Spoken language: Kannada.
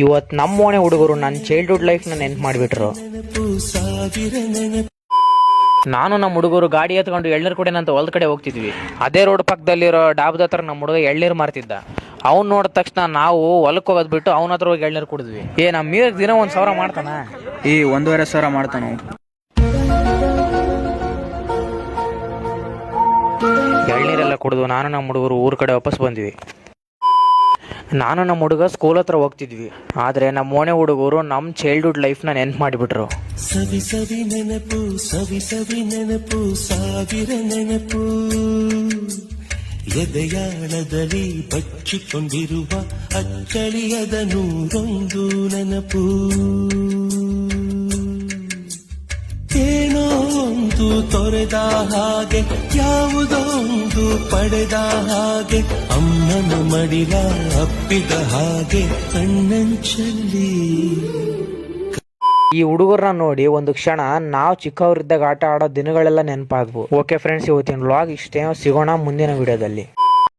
ಇವತ್ತು ನಮ್ಮ ಓಣೆ ಹುಡುಗರು ನನ್ನ ಚೈಲ್ಡ್ಹುಡ್ ಲೈಫ್ನ ನೆನ್ಪು ಮಾಡಿಬಿಟ್ರು. ನಾನು ನಮ್ಮ ಹುಡುಗರು ಗಾಡಿ ಎತ್ಕೊಂಡು ಎಳ್ನೀರು ಕುಡಿನಂತ ಹೊಲದ ಕಡೆ ಹೋಗ್ತಿದ್ವಿ. ಅದೇ ರೋಡ್ ಪಕ್ಕದಲ್ಲಿರೋ ಡಾಬದ ಹತ್ರ ನಮ್ಮ ಹುಡುಗ ಎಳ್ನೀರು ಮಾರ್ತಿದ್ದ. ಅವ್ನು ನೋಡಿದ ತಕ್ಷಣ ನಾವು ಹೊಲಕ್ಕೆ ಹೋಗೋದು ಬಿಟ್ಟು ಅವನ ಹತ್ರ ಹೋಗಿ ಎಳ್ನೀರು ಕುಡಿದ್ವಿ. ನಮ್ಮ ಮೀರ್ ದಿನ 1,000 ಮಾಡ್ತಾನ, 1,500 ಮಾಡ್ತಾನ. ಎಳ್ನೀರೆಲ್ಲ ಕುಡಿದು ನಾನು ನಮ್ಮ ಹುಡುಗರು ಊರ ಕಡೆ ವಾಪಸ್ ಬಂದ್ವಿ. ನಾನು ನಮ್ಮ ಹುಡುಗ ಸ್ಕೂಲ್ ಹತ್ರ ಹೋಗ್ತಿದ್ವಿ. ಆದರೆ ನಮ್ಮ ಓಣೆ ಹುಡುಗರು ನಮ್ಮ ಚೈಲ್ಡ್ಹುಡ್ ಲೈಫ್ನ ನೆನ್ಪು ಮಾಡಿಬಿಟ್ರು. ಸವಿ ಸವಿ ನೆನಪು, ಸವಿ ಸವಿ ನೆನಪು, ಸಾವಿರ ನೆನಪು, ಎದೆಯಾಳದಲ್ಲಿ ಬಚ್ಚಿಕೊಂಡಿರುವ ಅಚ್ಚಳಿಯದ 101 ನೆನಪು. ಏನೋ ಒಂದು ತೊರೆದ ಹಾಗೆ, ಯಾವುದೋ ಒಂದು ಪಡೆದ ಹಾಗೆ, ಅಮ್ಮನ ಮಡಿಲ ಅಪ್ಪಿದ ಹಾಗೆ ಕಣ್ಣಂಚಲ್ಲಿ. ಈ ಹುಡುಗರನ್ನ ನೋಡಿ ಒಂದು ಕ್ಷಣ ನಾವು ಚಿಕ್ಕವರಿದ್ದಾಗ ಆಟ ಆಡೋ ದಿನಗಳೆಲ್ಲ ನೆನಪಾದ್ವು. ಓಕೆ ಫ್ರೆಂಡ್ಸ್, ಇವತ್ತಿನ ವ್ಲಾಗ್ ಇಷ್ಟೇ. ಸಿಗೋಣ ಮುಂದಿನ ವಿಡಿಯೋದಲ್ಲಿ.